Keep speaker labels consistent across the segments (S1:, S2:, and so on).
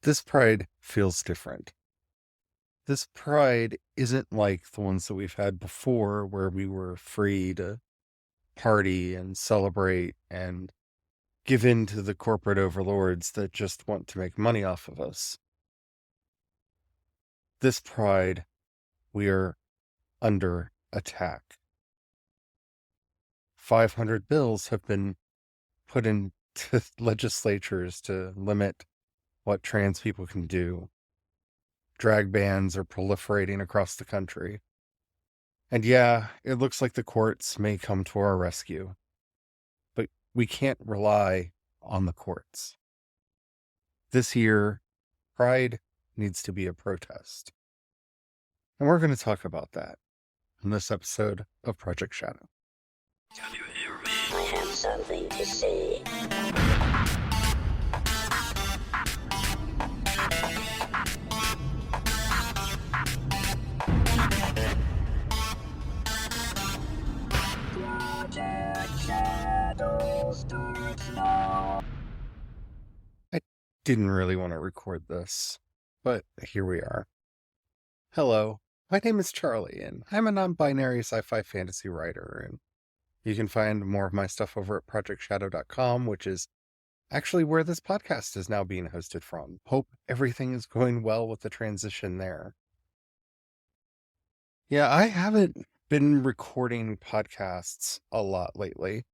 S1: This pride feels different. This pride isn't like the ones that we've had before, where we were free to party and celebrate and give in to the corporate overlords that just want to make money off of us. This pride, we are under attack. 500 bills have been put into legislatures to limit what trans people can do. Drag bans are proliferating across the country. And yeah, it looks like the courts may come to our rescue, but we can't rely on the courts. This year, pride needs to be a protest. And we're going to talk about that in this episode of Project Shadow.
S2: Can you hear me? I have something to say. Project Shadow starts now.
S1: I didn't really want to record this, but here we are. Hello, my name is Charlie, and I'm a non-binary sci-fi fantasy writer, and you can find more of my stuff over at projectshadow.com, which is actually where this podcast is now being hosted from. Hope everything is going well with the transition there. Yeah, I haven't been recording podcasts a lot lately,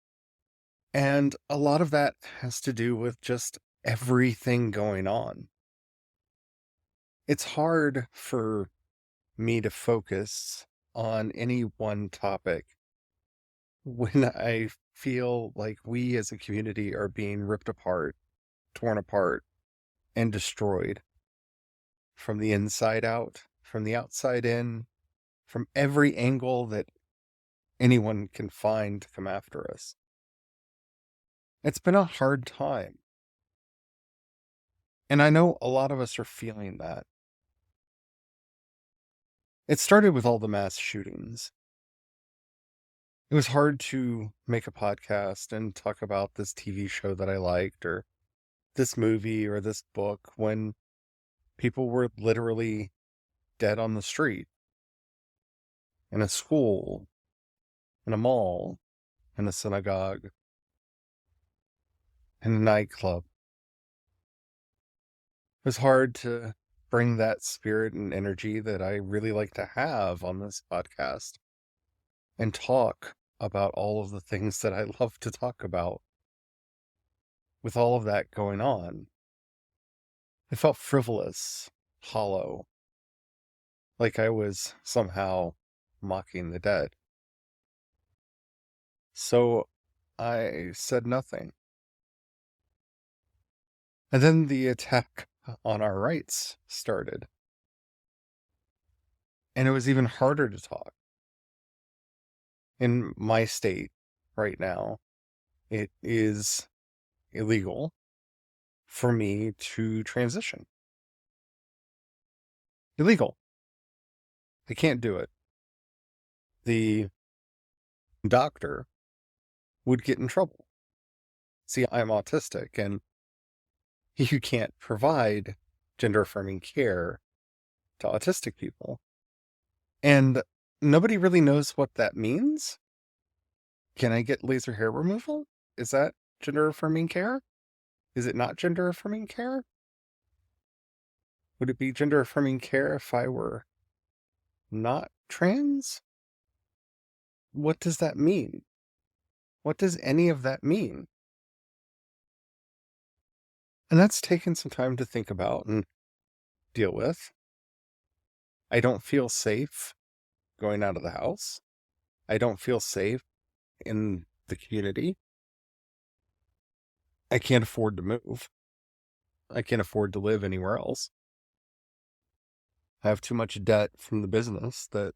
S1: and a lot of that has to do with just everything going on. It's hard for me to focus on any one topic when I feel like we as a community are being ripped apart, torn apart, and destroyed from the inside out, from the outside in, from every angle that anyone can find to come after us. It's been a hard time. And I know a lot of us are feeling that. It started with all the mass shootings. It was hard to make a podcast and talk about this TV show that I liked, or this movie, or this book, when people were literally dead on the street, in a school, in a mall, in a synagogue, in a nightclub. It was hard to bring that spirit and energy that I really like to have on this podcast and talk about all of the things that I love to talk about. With all of that going on, it felt frivolous, hollow, like I was somehow mocking the dead. So I said nothing. And then the attack on our rights started. And it was even harder to talk. In my state right now, it is illegal for me to transition. Illegal. I can't do it. The doctor would get in trouble. See, I'm autistic, and you can't provide gender-affirming care to autistic people. And nobody really knows what that means. Can I get laser hair removal? Is that gender-affirming care? Is it not gender-affirming care? Would it be gender-affirming care if I were not trans? What does that mean? What does any of that mean? And that's taken some time to think about and deal with. I don't feel safe going out of the house. I don't feel safe in the community. I can't afford to move. I can't afford to live anywhere else. I have too much debt from the business that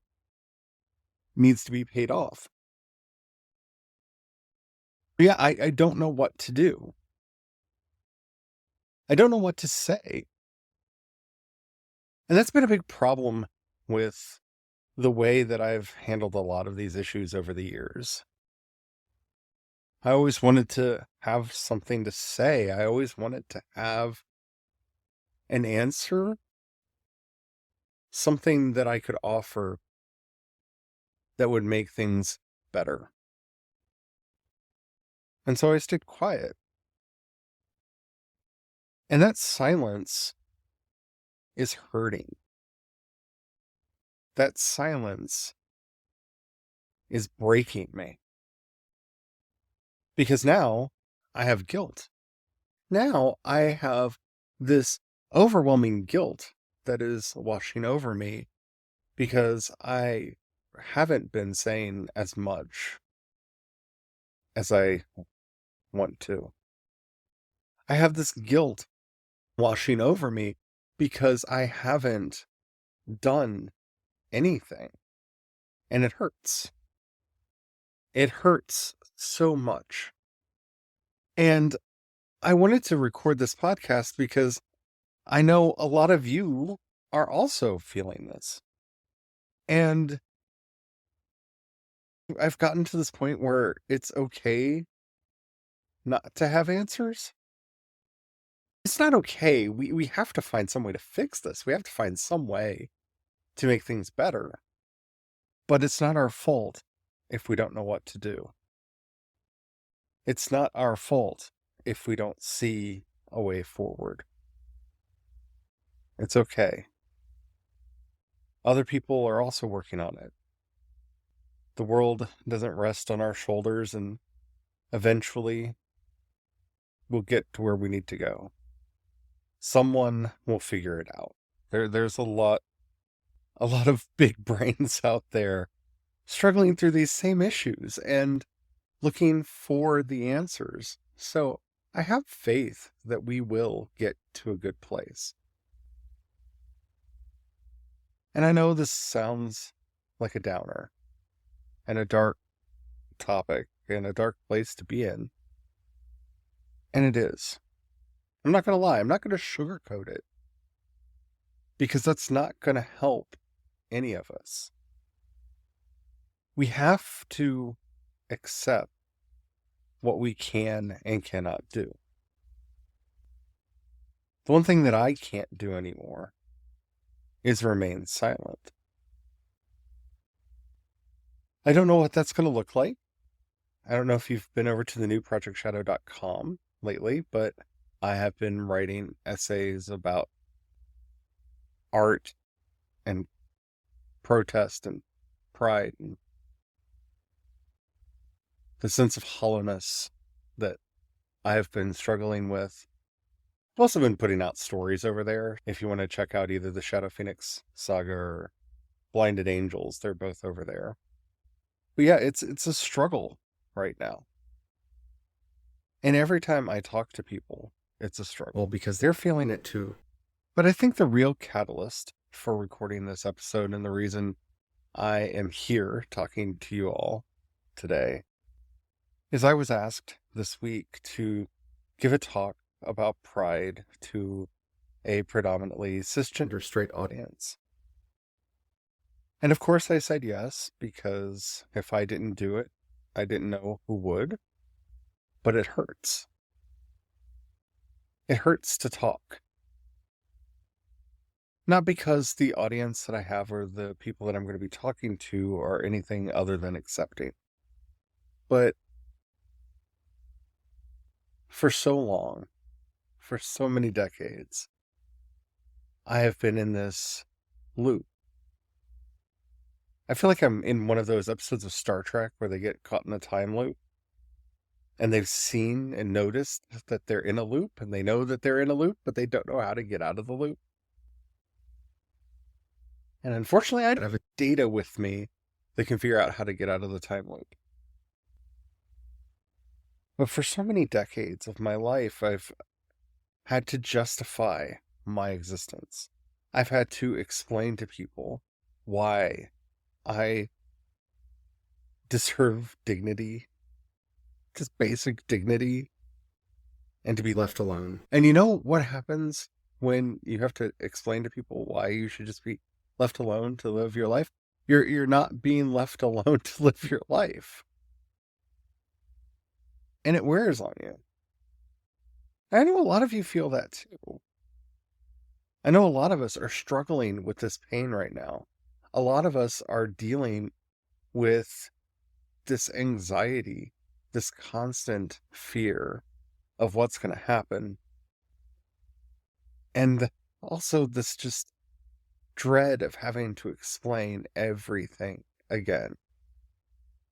S1: needs to be paid off. But yeah, I don't know what to do. I don't know what to say. And that's been a big problem with the way that I've handled a lot of these issues over the years. I always wanted to have something to say. I always wanted to have an answer, something that I could offer that would make things better. And so I stayed quiet. And that silence is hurting. That silence is breaking me. Because now I have guilt. Now I have this overwhelming guilt that is washing over me because I haven't been saying as much as I want to. I have this guilt washing over me because I haven't done anything. And it hurts. It hurts so much. And I wanted to record this podcast because I know a lot of you are also feeling this. And I've gotten to this point where it's okay not to have answers. It's not okay. We have to find some way to fix this. We have to find some way to make things better. But it's not our fault if we don't know what to do. It's not our fault if we don't see a way forward. It's okay. Other people are also working on it. The world doesn't rest on our shoulders, and eventually we'll get to where we need to go. Someone will figure it out. There's a lot of big brains out there struggling through these same issues and looking for the answers. So I have faith that we will get to a good place. And I know this sounds like a downer and a dark topic and a dark place to be in. And it is. I'm not going to lie. I'm not going to sugarcoat it. Because that's not going to help any of us. We have to accept what we can and cannot do. The one thing that I can't do anymore is remain silent. I don't know what that's going to look like. I don't know if you've been over to the new projectshadow.com lately, but I have been writing essays about art and protest and pride and the sense of hollowness that I have been struggling with. I've also been putting out stories over there. If you want to check out either the Shadow Phoenix Saga or Blinded Angels, they're both over there. But yeah, it's a struggle right now. And every time I talk to people, it's a struggle because they're feeling it too. But I think the real catalyst for recording this episode and the reason I am here talking to you all today is I was asked this week to give a talk about pride to a predominantly cisgender straight audience. And of course I said yes, because if I didn't do it, I didn't know who would. But it hurts. It hurts to talk. Not because the audience that I have or the people that I'm going to be talking to are anything other than accepting. But for so long, for so many decades, I have been in this loop. I feel like I'm in one of those episodes of Star Trek where they get caught in a time loop. And they've seen and noticed that they're in a loop, and they know that they're in a loop, but they don't know how to get out of the loop. And unfortunately, I don't have data with me that can figure out how to get out of the time loop. But for so many decades of my life, I've had to justify my existence. I've had to explain to people why I deserve dignity, just basic dignity, and to be left alone. And you know what happens when you have to explain to people why you should just be left alone to live your life? You're not being left alone to live your life. And it wears on you. I know a lot of you feel that too. I know a lot of us are struggling with this pain right now. A lot of us are dealing with this anxiety, this constant fear of what's going to happen. And also this just dread of having to explain everything again.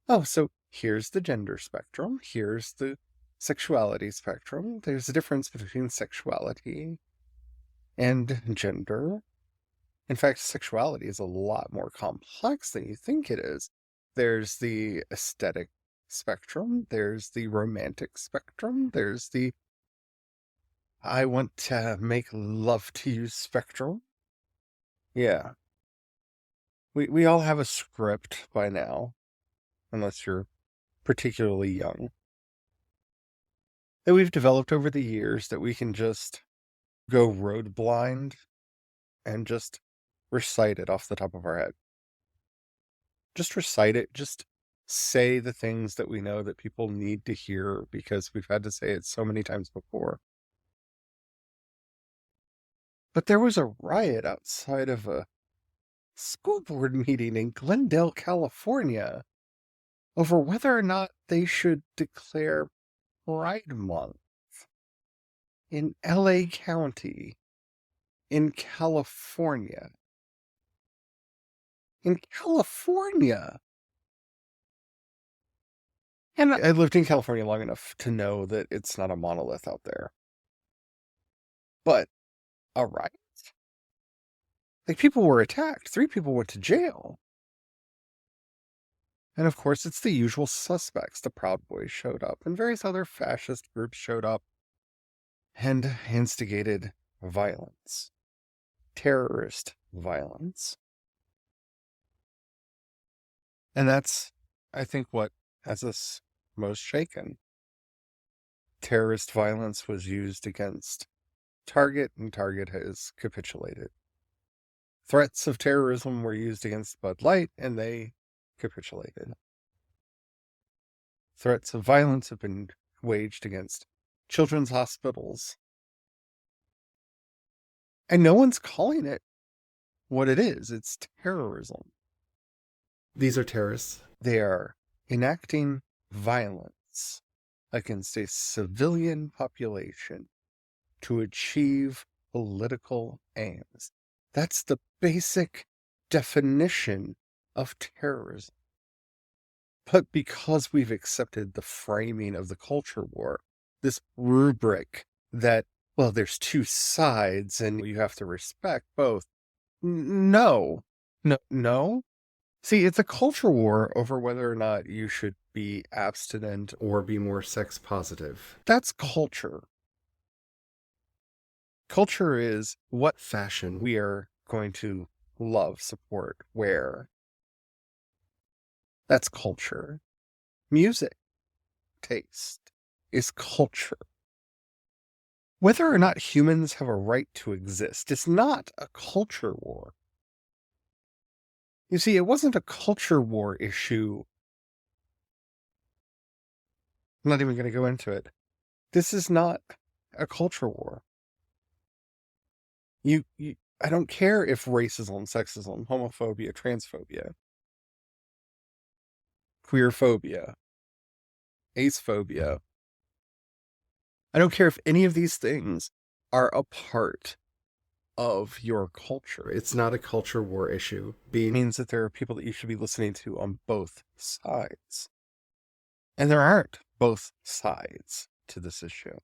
S1: Oh, so here's the gender spectrum. Here's the sexuality spectrum. There's a difference between sexuality and gender. In fact, sexuality is a lot more complex than you think it is. There's the aesthetic spectrum. There's the romantic spectrum. There's the I want to make love to you spectrum. Yeah. We all have a script by now, unless you're particularly young, that we've developed over the years that we can just go road blind and just recite it off the top of our head. Just recite it. Just say the things that we know that people need to hear because we've had to say it so many times before. But there was a riot outside of a school board meeting in Glendale, California, over whether or not they should declare Pride Month in LA County, in California. In California! And I lived in California long enough to know that it's not a monolith out there. But a riot? Like, people were attacked. 3 people went to jail. And of course, it's the usual suspects. The Proud Boys showed up, and various other fascist groups showed up and instigated violence. Terrorist violence. And that's, I think, what has us most shaken. Terrorist violence was used against Target, and Target has capitulated. Threats of terrorism were used against Bud Light, and they capitulated. Threats of violence have been waged against children's hospitals. And no one's calling it what it is. It's terrorism. These are terrorists. They are enacting violence against a civilian population to achieve political aims. That's the basic definition of terrorism. But because we've accepted the framing of the culture war, this rubric that, well, there's 2 sides and you have to respect both. No. See, it's a culture war over whether or not you should be abstinent or be more sex positive. That's culture. Culture is what fashion we are going to love, support, wear. That's culture. Music, taste, is culture. Whether or not humans have a right to exist is not a culture war. You see, it wasn't a culture war issue. I'm not even going to go into it. This is not a culture war. I don't care if racism, sexism, homophobia, transphobia, queerphobia, acephobia. I don't care if any of these things are a part of your culture. It's not a culture war issue. It means that there are people that you should be listening to on both sides. And there aren't both sides to this issue.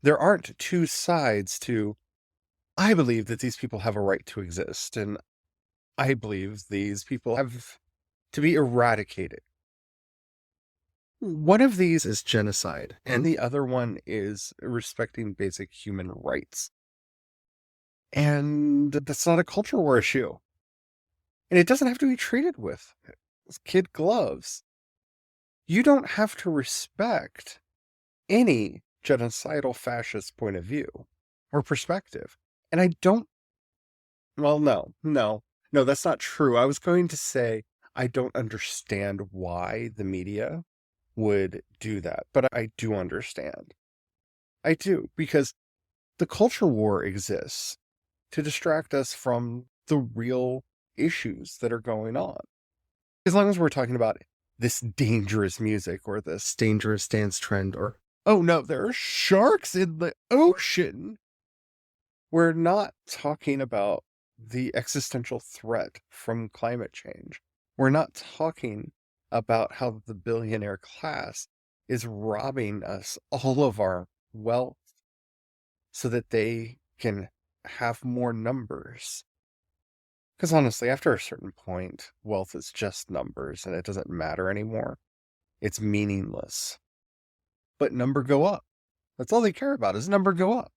S1: There aren't 2 sides to, I believe that these people have a right to exist, and I believe these people have to be eradicated. One of these is genocide, and the other one is respecting basic human rights. And that's not a culture war issue. And it doesn't have to be treated with kid gloves. You don't have to respect any genocidal fascist point of view or perspective. And I don't, well, no, that's not true. I was going to say I don't understand why the media would do that, but I do understand. I do, because the culture war exists to distract us from the real issues that are going on. As long as we're talking about this dangerous music or this dangerous dance trend or, oh no, there are sharks in the ocean. We're not talking about the existential threat from climate change. We're not talking about how the billionaire class is robbing us all of our wealth so that they can have more numbers. Because honestly, after a certain point, wealth is just numbers and it doesn't matter anymore. It's meaningless. But number go up. That's all they care about is number go up.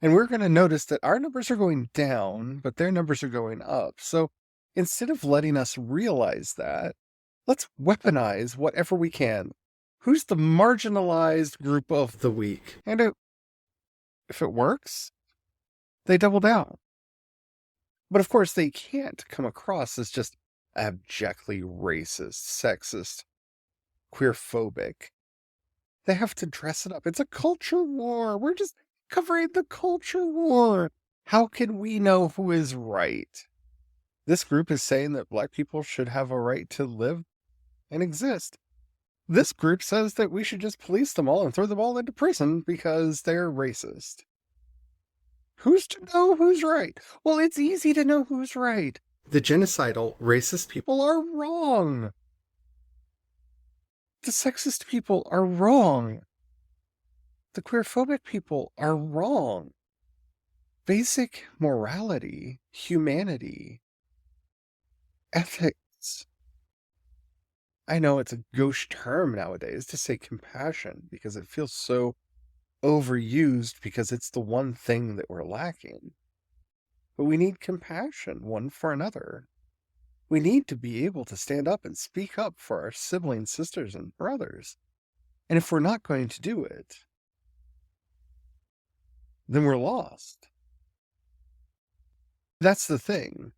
S1: And we're going to notice that our numbers are going down, but their numbers are going up. So instead of letting us realize that, let's weaponize whatever we can. Who's the marginalized group of the week? And if it works, they double down. But of course, they can't come across as just abjectly racist, sexist, queerphobic. They have to dress it up. It's a culture war. We're just covering the culture war. How can we know who is right? This group is saying that Black people should have a right to live and exist. This group says that we should just police them all and throw them all into prison because they're racist. Who's to know who's right? Well, it's easy to know who's right. The genocidal, racist people are wrong. The sexist people are wrong. The queerphobic people are wrong. Basic morality, humanity, ethics. I know it's a gauche term nowadays to say compassion because it feels so overused because it's the one thing that we're lacking. But we need compassion one for another. We need to be able to stand up and speak up for our siblings, sisters, and brothers. And if we're not going to do it, then we're lost. That's the thing.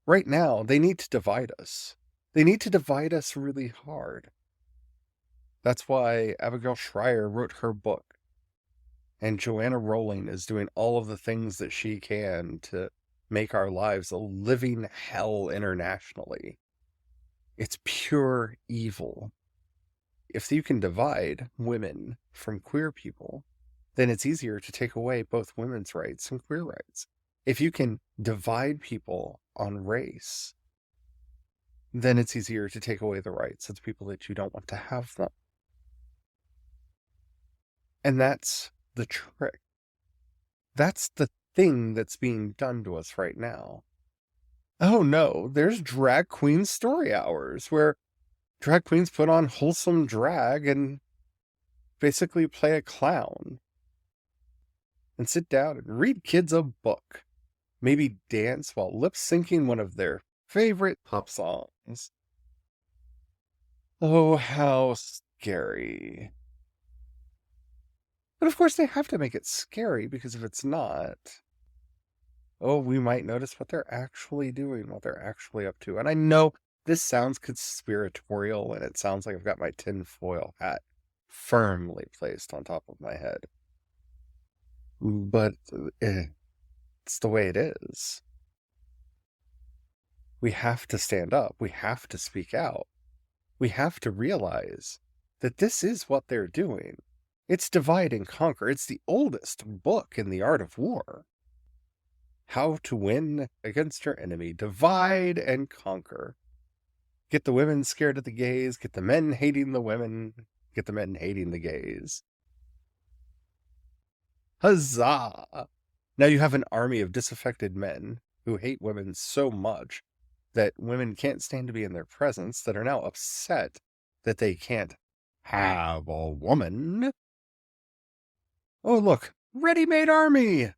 S1: Right now, they need to divide us. They need to divide us really hard. That's why Abigail Shrier wrote her book. And Joanna Rowling is doing all of the things that she can to make our lives a living hell internationally. It's pure evil. If you can divide women from queer people, then it's easier to take away both women's rights and queer rights. If you can divide people on race, then it's easier to take away the rights of the people that you don't want to have them. And that's the trick. That's the thing that's being done to us right now. Oh no, there's drag queen story hours where drag queens put on wholesome drag and basically play a clown and sit down and read kids a book. Maybe dance while lip syncing one of their favorite pop songs. Oh, how scary. But of course, they have to make it scary because if it's not, oh, we might notice what they're actually doing, what they're actually up to. And I know this sounds conspiratorial and it sounds like I've got my tinfoil hat firmly placed on top of my head. But it's the way it is. We have to stand up. We have to speak out. We have to realize that this is what they're doing. It's divide and conquer. It's the oldest book in the art of war. How to win against your enemy. Divide and conquer. Get the women scared of the gays. Get the men hating the women. Get the men hating the gays. Huzzah! Now you have an army of disaffected men who hate women so much that women can't stand to be in their presence, that are now upset that they can't have a woman. Oh, look, ready-made army!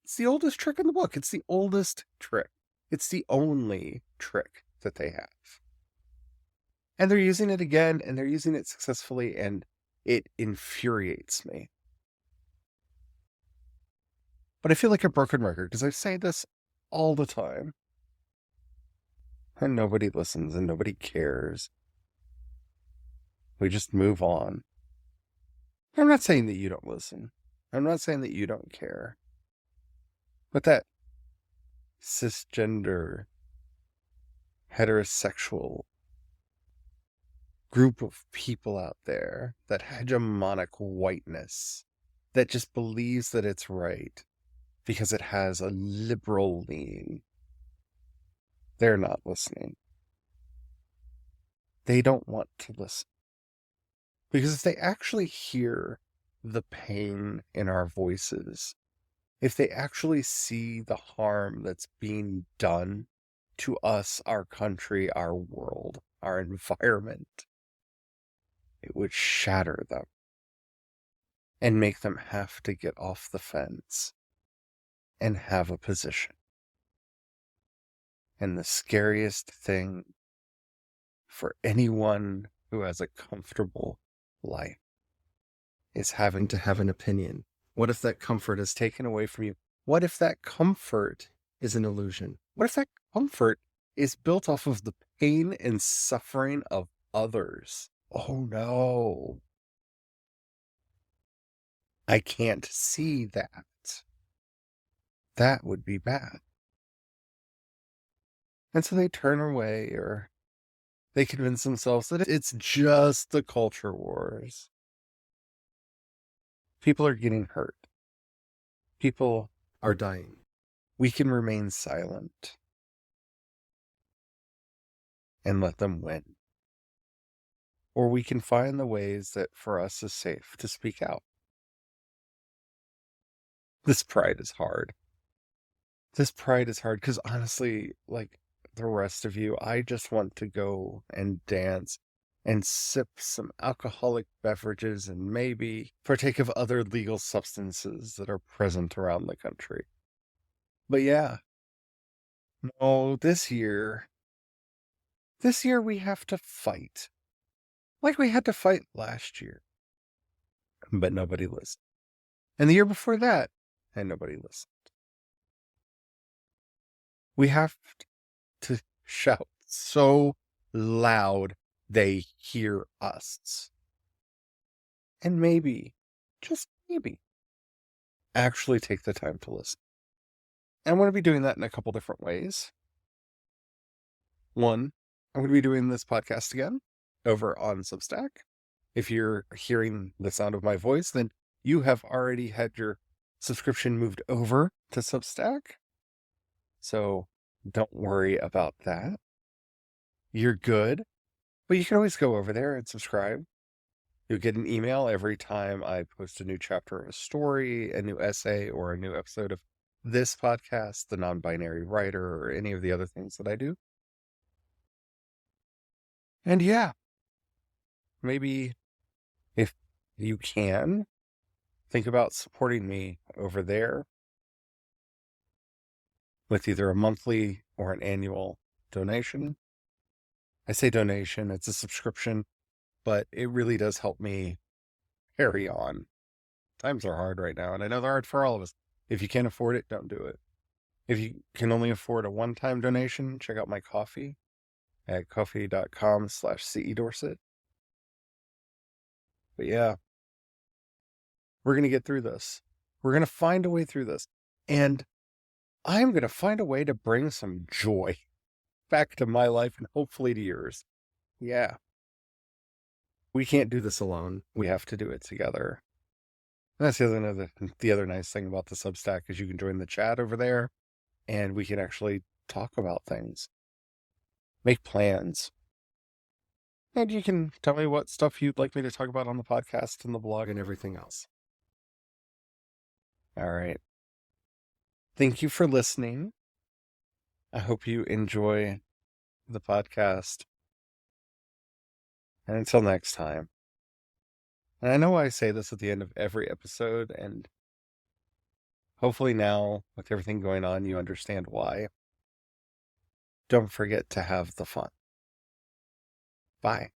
S1: It's the oldest trick in the book. It's the oldest trick. It's the only trick that they have. And they're using it again, and they're using it successfully, and it infuriates me. But I feel like a broken record, because I say this all the time. And nobody listens, and nobody cares. We just move on. I'm not saying that you don't listen. I'm not saying that you don't care. But that cisgender, heterosexual group of people out there, that hegemonic whiteness that just believes that it's right because it has a liberal lean, they're not listening. They don't want to listen. Because if they actually hear the pain in our voices, if they actually see the harm that's being done to us, our country, our world, our environment, it would shatter them and make them have to get off the fence and have a position. And the scariest thing for anyone who has a comfortable life is having to have an opinion. What if that comfort is taken away from you? What if that comfort is an illusion? What if that comfort is built off of the pain and suffering of others? Oh no. I can't see that. That would be bad. And so they turn away, or they convince themselves that it's just the culture wars. People are getting hurt. People are dying. We can remain silent and let them win. Or we can find the ways that for us is safe to speak out. This pride is hard. This pride is hard because honestly, like the rest of you, I just want to go and dance and sip some alcoholic beverages and maybe partake of other legal substances that are present around the country. But yeah, no, this year we have to fight. Like we had to fight last year. But nobody listened. And the year before that, and nobody listened. We have to shout so loud they hear us. And maybe, just maybe, actually take the time to listen. And I'm going to be doing that in a couple different ways. One, I'm going to be doing this podcast again over on Substack. If you're hearing the sound of my voice, then you have already had your subscription moved over to Substack. So don't worry about that. You're good. But you can always go over there and subscribe. You'll get an email every time I post a new chapter of a story, a new essay, or a new episode of this podcast, The Non-Binary Writer, or any of the other things that I do. And yeah, maybe if you can, think about supporting me over there with either a monthly or an annual donation. I say donation, it's a subscription, but it really does help me carry on. Times are hard right now, and I know they're hard for all of us. If you can't afford it, don't do it. If you can only afford a one-time donation, check out my Ko-fi at ko-fi.com/CEDorset. But yeah, we're going to get through this. We're going to find a way through this. And I'm going to find a way to bring some joy back to my life and hopefully to yours. Yeah. We can't do this alone. We have to do it together. And that's the other nice thing about the Substack is you can join the chat over there and we can actually talk about things. Make plans. And you can tell me what stuff you'd like me to talk about on the podcast and the blog and everything else. All right. Thank you for listening. I hope you enjoy the podcast. And until next time. And I know I say this at the end of every episode, and hopefully now, with everything going on, you understand why. Don't forget to have the fun. Bye.